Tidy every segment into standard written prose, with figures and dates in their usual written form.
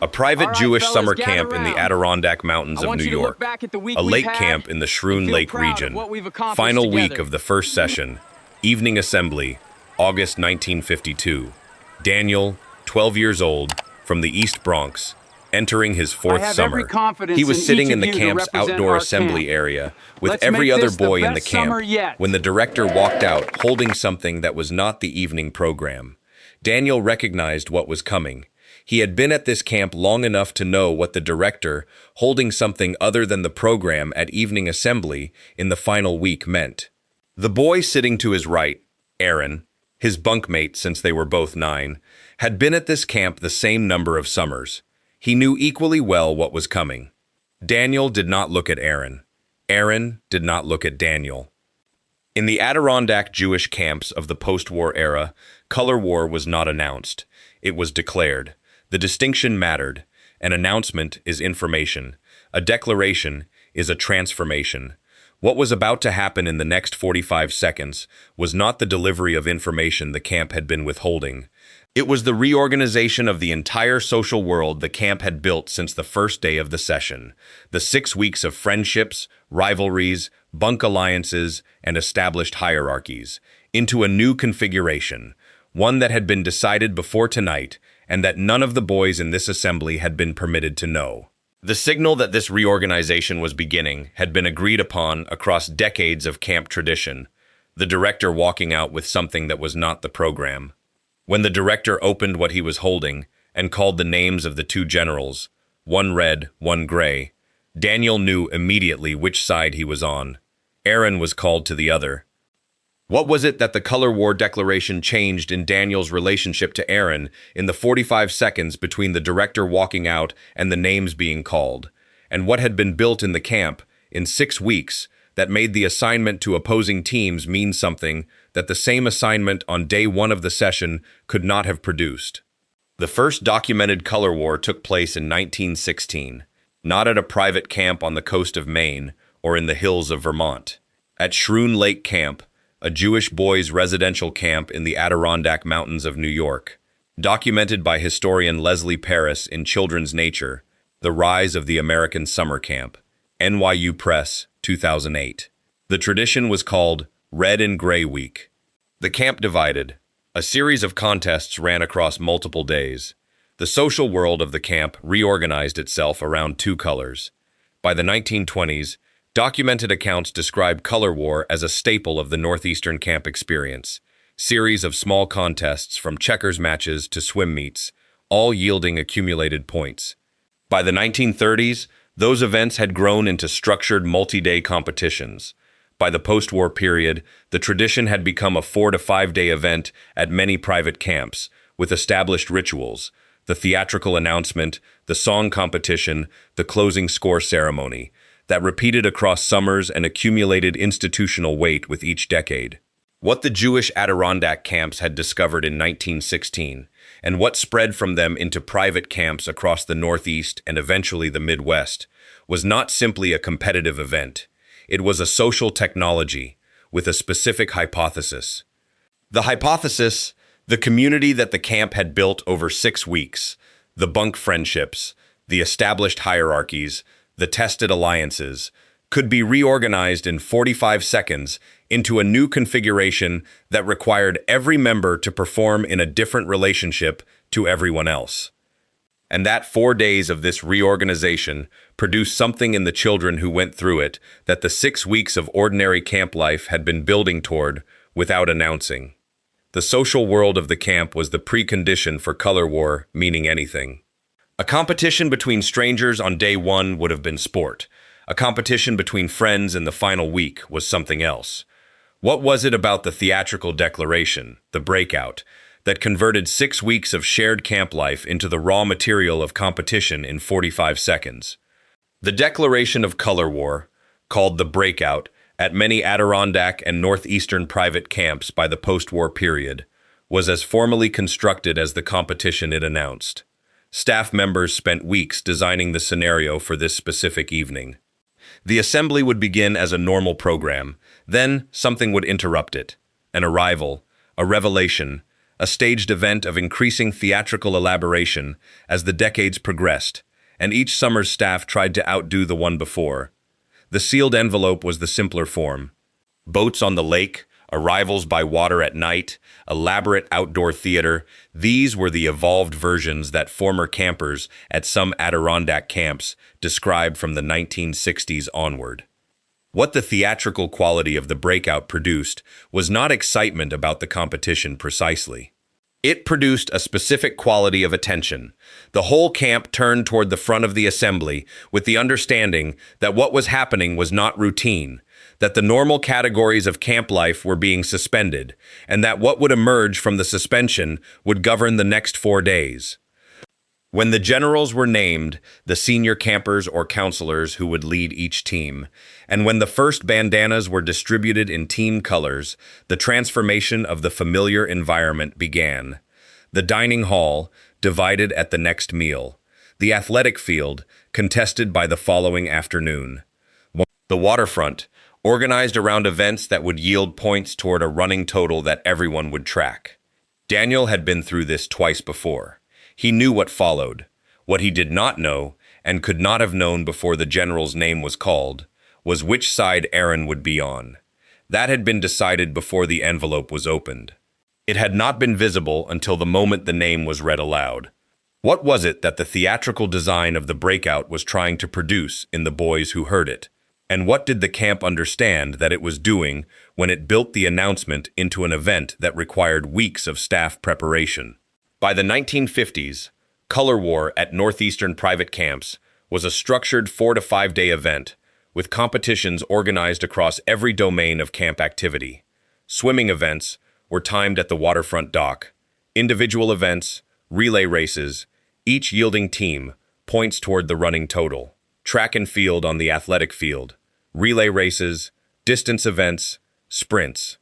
A private Jewish summer camp in the Adirondack Mountains of New York. A lake camp in the Shroon Lake region. Final week of the first session. Evening assembly, August 1952. Daniel, 12 years old, from the East Bronx, entering his fourth summer. He was sitting in the camp's outdoor assembly area with every other boy in the camp when the director walked out holding something that was not the evening program. Daniel recognized what was coming. He had been at this camp long enough to know what the director, holding something other than the program at evening assembly in the final week meant. The boy sitting to his right, Aaron, his bunkmate since they were both 9, had been at this camp the same number of summers. He knew equally well what was coming. Daniel did not look at Aaron. Aaron did not look at Daniel. In the Adirondack Jewish camps of the post-war era, color war was not announced. It was declared. The distinction mattered. An announcement is information. A declaration is a transformation. What was about to happen in the next 45 seconds was not the delivery of information the camp had been withholding. It was the reorganization of the entire social world the camp had built since the first day of the session. The 6 weeks of friendships, rivalries, bunk alliances, and established hierarchies, into a new configuration, one that had been decided before tonight, and that none of the boys in this assembly had been permitted to know. The signal that this reorganization was beginning had been agreed upon across decades of camp tradition, the director walking out with something that was not the program. When the director opened what he was holding and called the names of the 2 generals, one red, one gray, Daniel knew immediately which side he was on. Aaron was called to the other. What was it that the color war declaration changed in Daniel's relationship to Aaron in the 45 seconds between the director walking out and the names being called? And what had been built in the camp in 6 weeks that made the assignment to opposing teams mean something that the same assignment on day 1 of the session could not have produced? The first documented color war took place in 1916, not at a private camp on the coast of Maine or in the hills of Vermont. At Shroon Lake Camp, a Jewish boys' residential camp in the Adirondack Mountains of New York. Documented by historian Leslie Paris in Children's Nature, The Rise of the American Summer Camp, NYU Press, 2008. The tradition was called Red and Gray Week. The camp divided. A series of contests ran across multiple days. The social world of the camp reorganized itself around 2 colors. By the 1920s, documented accounts describe color war as a staple of the Northeastern camp experience. Series of small contests from checkers matches to swim meets, all yielding accumulated points. By the 1930s, those events had grown into structured multi-day competitions. By the post-war period, the tradition had become a 4 to 5 day event at many private camps, with established rituals, the theatrical announcement, the song competition, the closing score ceremony, that repeated across summers and accumulated institutional weight with each decade. What the Jewish Adirondack camps had discovered in 1916, and what spread from them into private camps across the Northeast and eventually the Midwest, was not simply a competitive event. It was a social technology with a specific hypothesis. The hypothesis, the community that the camp had built over 6 weeks, the bunk friendships, the established hierarchies, the tested alliances, could be reorganized in 45 seconds into a new configuration that required every member to perform in a different relationship to everyone else. And that 4 days of this reorganization produced something in the children who went through it that the 6 weeks of ordinary camp life had been building toward without announcing. The social world of the camp was the precondition for color war meaning anything. A competition between strangers on day 1 would have been sport. A competition between friends in the final week was something else. What was it about the theatrical declaration, the breakout, that converted 6 weeks of shared camp life into the raw material of competition in 45 seconds? The declaration of color war, called the breakout, at many Adirondack and Northeastern private camps by the post-war period, was as formally constructed as the competition it announced. Staff members spent weeks designing the scenario for this specific evening. The assembly would begin as a normal program, then something would interrupt it. An arrival, a revelation, a staged event of increasing theatrical elaboration as the decades progressed, and each summer's staff tried to outdo the one before. The sealed envelope was the simpler form. Boats on the lake, arrivals by water at night, elaborate outdoor theater, these were the evolved versions that former campers at some Adirondack camps described from the 1960s onward. What the theatrical quality of the breakout produced was not excitement about the competition precisely. It produced a specific quality of attention. The whole camp turned toward the front of the assembly with the understanding that what was happening was not routine, that the normal categories of camp life were being suspended, and that what would emerge from the suspension would govern the next 4 days. When the generals were named, the senior campers or counselors who would lead each team, and when the first bandanas were distributed in team colors, the transformation of the familiar environment began. The dining hall, divided at the next meal. The athletic field, contested by the following afternoon. The waterfront, organized around events that would yield points toward a running total that everyone would track. Daniel had been through this twice before. He knew what followed. What he did not know, and could not have known before the general's name was called, was which side Aaron would be on. That had been decided before the envelope was opened. It had not been visible until the moment the name was read aloud. What was it that the theatrical design of the breakout was trying to produce in the boys who heard it? And what did the camp understand that it was doing when it built the announcement into an event that required weeks of staff preparation? By the 1950s, Color War at Northeastern private camps was a structured 4 to 5 day event with competitions organized across every domain of camp activity. Swimming events were timed at the waterfront dock, individual events, relay races, each yielding team points toward the running total. Track and field on the athletic field, relay races, distance events, sprints.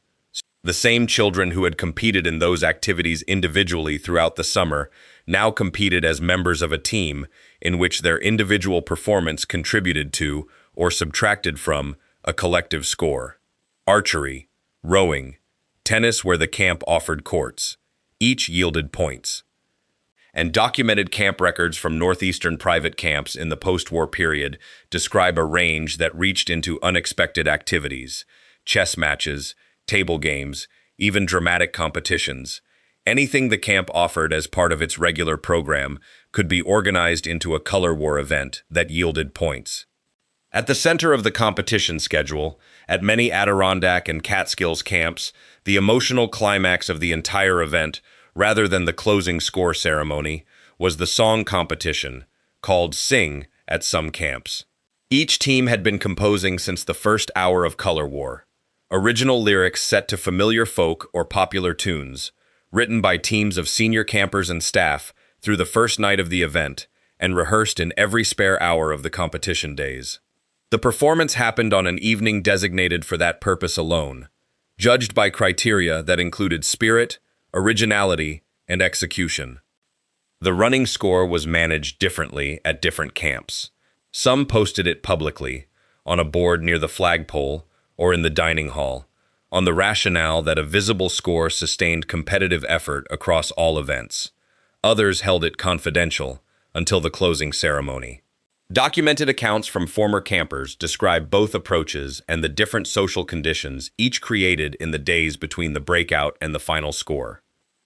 The same children who had competed in those activities individually throughout the summer now competed as members of a team in which their individual performance contributed to or subtracted from a collective score. Archery, rowing, tennis where the camp offered courts. Each yielded points. And documented camp records from northeastern private camps in the post-war period describe a range that reached into unexpected activities, chess matches, table games, even dramatic competitions. Anything the camp offered as part of its regular program could be organized into a color war event that yielded points. At the center of the competition schedule, at many Adirondack and Catskills camps, the emotional climax of the entire event, rather than the closing score ceremony, was the song competition, called Sing at some camps. Each team had been composing since the first hour of Color War. Original lyrics set to familiar folk or popular tunes, written by teams of senior campers and staff through the first night of the event, and rehearsed in every spare hour of the competition days. The performance happened on an evening designated for that purpose alone, judged by criteria that included spirit, originality, and execution. The running score was managed differently at different camps. Some posted it publicly, on a board near the flagpole or in the dining hall, on the rationale that a visible score sustained competitive effort across all events. Others held it confidential until the closing ceremony. Documented accounts from former campers describe both approaches and the different social conditions each created in the days between the breakout and the final score.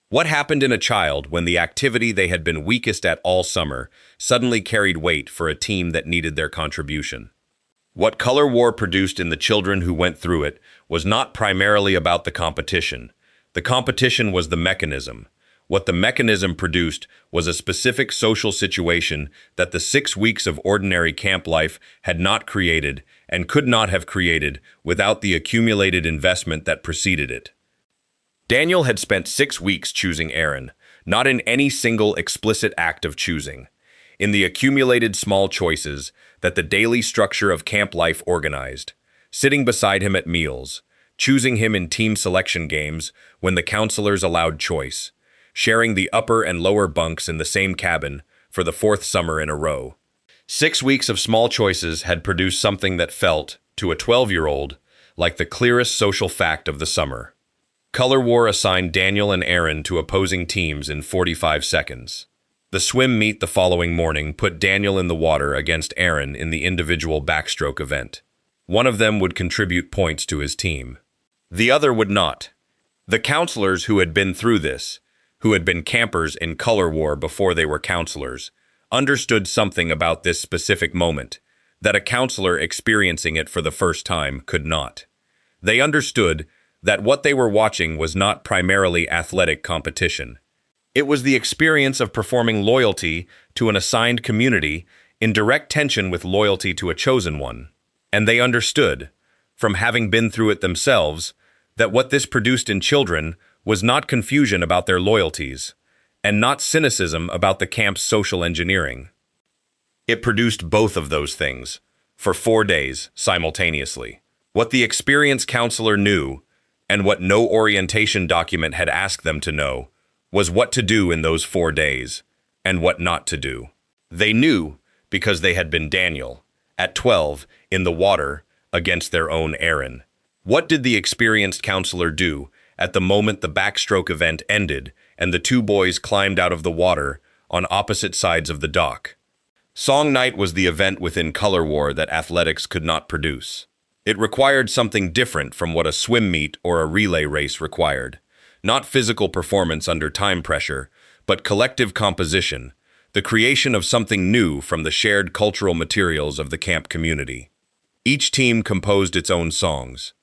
What happened in a child when the activity they had been weakest at all summer suddenly carried weight for a team that needed their contribution? What Color War produced in the children who went through it was not primarily about the competition. The competition was the mechanism. What the mechanism produced was a specific social situation that the 6 weeks of ordinary camp life had not created and could not have created without the accumulated investment that preceded it. Daniel had spent 6 weeks choosing Aaron, not in any single explicit act of choosing. In the accumulated small choices that the daily structure of camp life organized, sitting beside him at meals, choosing him in team selection games when the counselors allowed choice, sharing the upper and lower bunks in the same cabin for the 4th summer in a row. 6 weeks of small choices had produced something that felt, to a 12-year-old, like the clearest social fact of the summer. Color War assigned Daniel and Aaron to opposing teams in 45 seconds. The swim meet the following morning put Daniel in the water against Aaron in the individual backstroke event. One of them would contribute points to his team. The other would not. The counselors who had been through this, who had been campers in Color War before they were counselors, understood something about this specific moment that a counselor experiencing it for the first time could not. They understood that what they were watching was not primarily athletic competition. It was the experience of performing loyalty to an assigned community in direct tension with loyalty to a chosen one. And they understood, from having been through it themselves, that what this produced in children was not confusion about their loyalties, and not cynicism about the camp's social engineering. It produced both of those things, for 4 days, simultaneously. What the experienced counselor knew, and what no orientation document had asked them to know, was what to do in those 4 days, and what not to do. They knew because they had been Daniel, at 12, in the water, against their own Aaron. What did the experienced counselor do at the moment the backstroke event ended and the two boys climbed out of the water on opposite sides of the dock? Song night was the event within Color War that athletics could not produce. It required something different from what a swim meet or a relay race required. Not physical performance under time pressure, but collective composition, the creation of something new from the shared cultural materials of the camp community. Each team composed its own songs.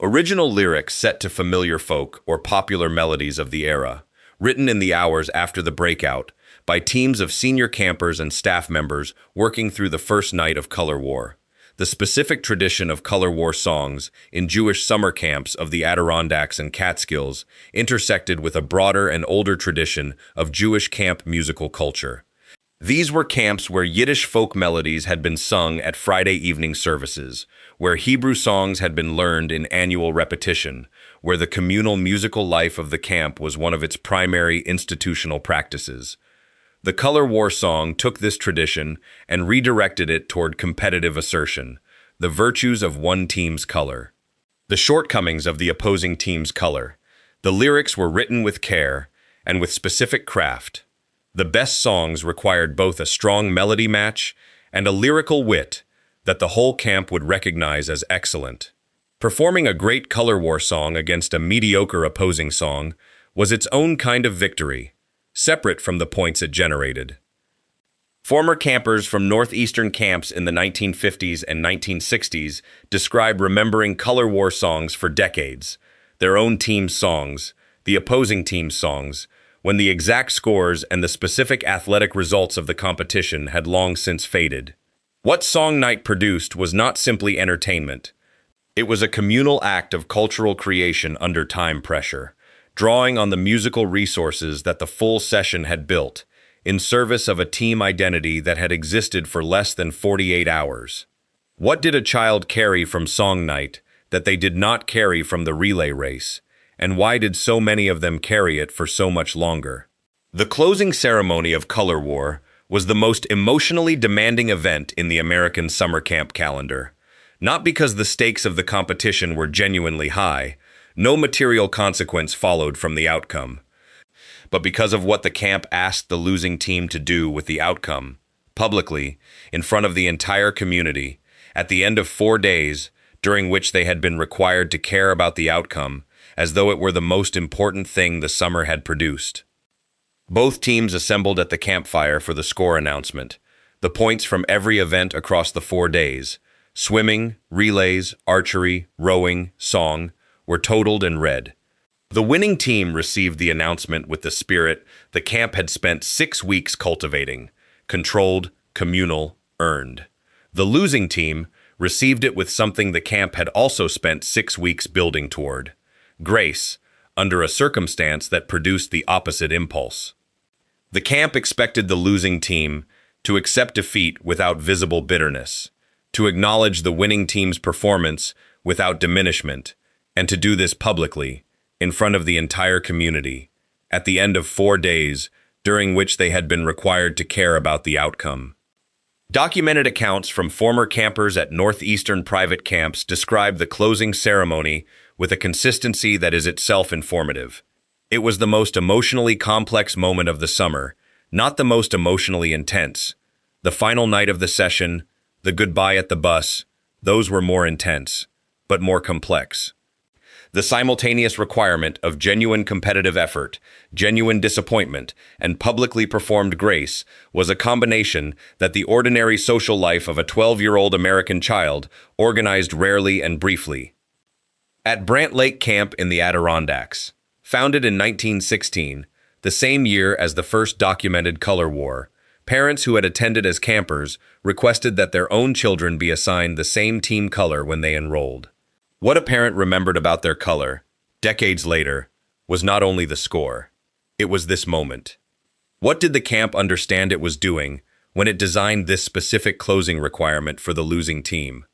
Original lyrics set to familiar folk or popular melodies of the era, written in the hours after the breakout, by teams of senior campers and staff members working through the first night of Color War. The specific tradition of Color War songs in Jewish summer camps of the Adirondacks and Catskills intersected with a broader and older tradition of Jewish camp musical culture. These were camps where Yiddish folk melodies had been sung at Friday evening services, where Hebrew songs had been learned in annual repetition, where the communal musical life of the camp was one of its primary institutional practices. The Color War song took this tradition and redirected it toward competitive assertion, the virtues of one team's color. The shortcomings of the opposing team's color. The lyrics were written with care and with specific craft. The best songs required both a strong melody match and a lyrical wit that the whole camp would recognize as excellent. Performing a great Color War song against a mediocre opposing song was its own kind of victory, separate from the points it generated. Former campers from northeastern camps in the 1950s and 1960s describe remembering Color War songs for decades, their own team's songs, the opposing team's songs, when the exact scores and the specific athletic results of the competition had long since faded. What Song Night produced was not simply entertainment. It was a communal act of cultural creation under time pressure, drawing on the musical resources that the full session had built, in service of a team identity that had existed for less than 48 hours. What did a child carry from Song Night that they did not carry from the relay race, and why did so many of them carry it for so much longer? The closing ceremony of Color War was the most emotionally demanding event in the American summer camp calendar, not because the stakes of the competition were genuinely high. No material consequence followed from the outcome, but because of what the camp asked the losing team to do with the outcome, publicly, in front of the entire community, at the end of 4 days, during which they had been required to care about the outcome, as though it were the most important thing the summer had produced. Both teams assembled at the campfire for the score announcement, the points from every event across the 4 days, swimming, relays, archery, rowing, song, were totaled and read. The winning team received the announcement with the spirit the camp had spent 6 weeks cultivating, controlled, communal, earned. The losing team received it with something the camp had also spent 6 weeks building toward, grace, under a circumstance that produced the opposite impulse. The camp expected the losing team to accept defeat without visible bitterness, to acknowledge the winning team's performance without diminishment, and to do this publicly, in front of the entire community, at the end of 4 days, during which they had been required to care about the outcome. Documented accounts from former campers at northeastern private camps describe the closing ceremony with a consistency that is itself informative. It was the most emotionally complex moment of the summer, not the most emotionally intense. The final night of the session, the goodbye at the bus, those were more intense, but more complex. The simultaneous requirement of genuine competitive effort, genuine disappointment, and publicly performed grace was a combination that the ordinary social life of a 12-year-old American child organized rarely and briefly. At Brant Lake Camp in the Adirondacks, founded in 1916, the same year as the first documented color war, parents who had attended as campers requested that their own children be assigned the same team color when they enrolled. What a parent remembered about their color, decades later, was not only the score. It was this moment. What did the camp understand it was doing when it designed this specific closing requirement for the losing team?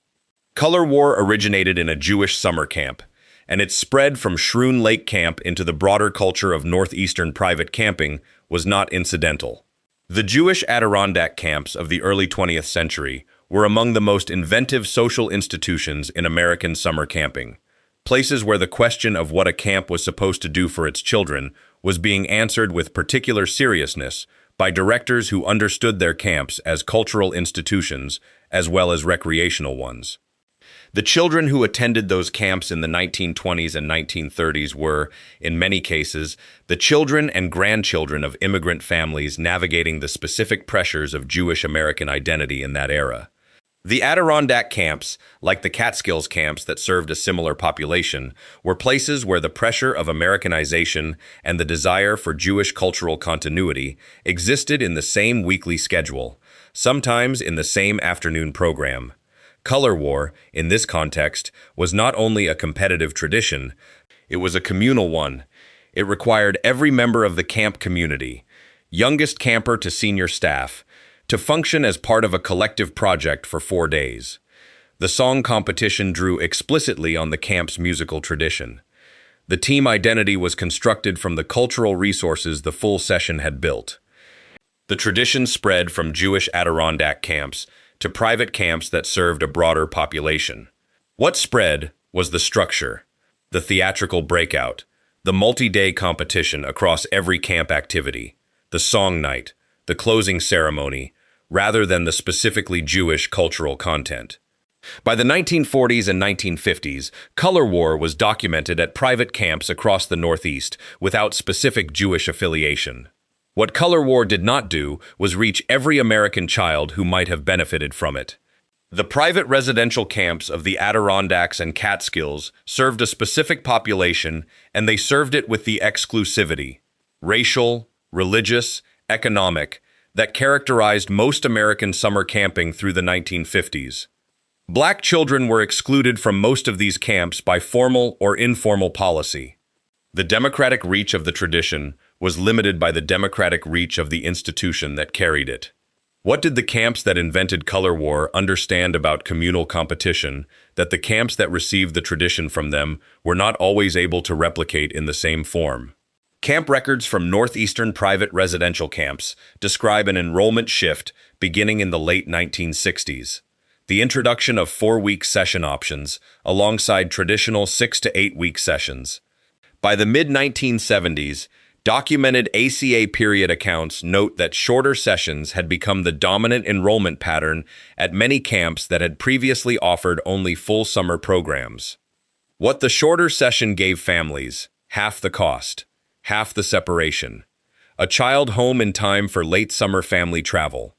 Color war originated in a Jewish summer camp, and its spread from Shroon Lake Camp into the broader culture of northeastern private camping was not incidental. The Jewish Adirondack camps of the early 20th century were among the most inventive social institutions in American summer camping, places where the question of what a camp was supposed to do for its children was being answered with particular seriousness by directors who understood their camps as cultural institutions as well as recreational ones. The children who attended those camps in the 1920s and 1930s were, in many cases, the children and grandchildren of immigrant families navigating the specific pressures of Jewish American identity in that era. The Adirondack camps, like the Catskills camps that served a similar population, were places where the pressure of Americanization and the desire for Jewish cultural continuity existed in the same weekly schedule, sometimes in the same afternoon program. Color war, in this context, was not only a competitive tradition, it was a communal one. It required every member of the camp community, youngest camper to senior staff, to function as part of a collective project for 4 days. The song competition drew explicitly on the camp's musical tradition. The team identity was constructed from the cultural resources the full session had built. The tradition spread from Jewish Adirondack camps to private camps that served a broader population. What spread was the structure, the theatrical breakout, the multi-day competition across every camp activity, the song night, the closing ceremony, rather than the specifically Jewish cultural content. By the 1940s and 1950s, color war was documented at private camps across the Northeast without specific Jewish affiliation. What color war did not do was reach every American child who might have benefited from it. The private residential camps of the Adirondacks and Catskills served a specific population, and they served it with the exclusivity, racial, religious, economic, that characterized most American summer camping through the 1950s. Black children were excluded from most of these camps by formal or informal policy. The democratic reach of the tradition was limited by the democratic reach of the institution that carried it. What did the camps that invented color war understand about communal competition that the camps that received the tradition from them were not always able to replicate in the same form? Camp records from northeastern private residential camps describe an enrollment shift beginning in the late 1960s. The introduction of 4-week session options alongside traditional 6 to 8-week sessions. By the mid-1970s, documented ACA period accounts note that shorter sessions had become the dominant enrollment pattern at many camps that had previously offered only full summer programs. What the shorter session gave families: half the cost, half the separation, a child home in time for late summer family travel.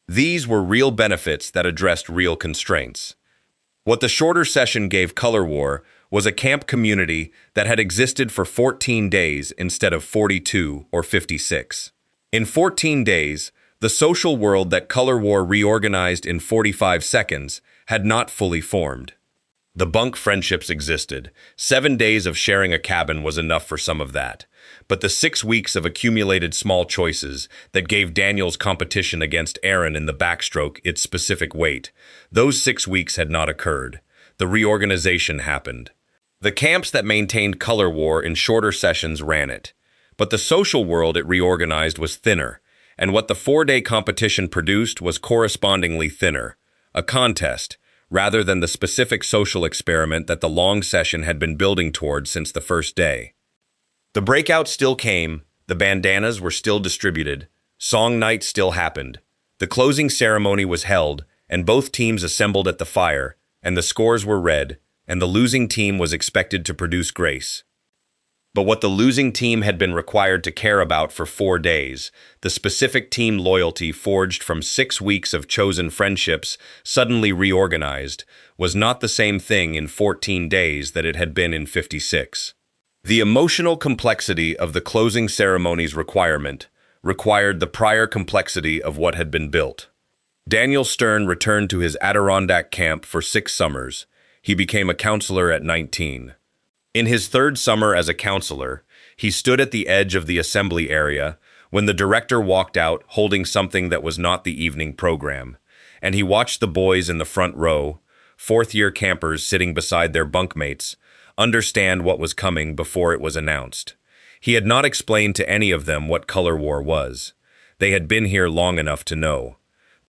These were real benefits that addressed real constraints. What the shorter session gave color war was a camp community that had existed for 14 days instead of 42 or 56. In 14 days, the social world that color war reorganized in 45 seconds had not fully formed. The bunk friendships existed. 7 days of sharing a cabin was enough for some of that. But the 6 weeks of accumulated small choices that gave Daniel's competition against Aaron in the backstroke its specific weight, those 6 weeks had not occurred. The reorganization happened. The camps that maintained color war in shorter sessions ran it. But the social world it reorganized was thinner, and what the 4-day competition produced was correspondingly thinner. A contest, rather than the specific social experiment that the long session had been building toward since the first day. The breakout still came, the bandanas were still distributed, song night still happened. The closing ceremony was held, and both teams assembled at the fire, and the scores were read, and the losing team was expected to produce grace. But what the losing team had been required to care about for 4 days, the specific team loyalty forged from 6 weeks of chosen friendships suddenly reorganized, was not the same thing in 14 days that it had been in 56. The emotional complexity of the closing ceremony's required the prior complexity of what had been built. Daniel Stern returned to his Adirondack camp for 6 summers. He became a counselor at 19. In his 3rd summer as a counselor, he stood at the edge of the assembly area when the director walked out holding something that was not the evening program, and he watched the boys in the front row, 4th-year campers sitting beside their bunkmates, understand what was coming before it was announced. He had not explained to any of them what color war was. They had been here long enough to know.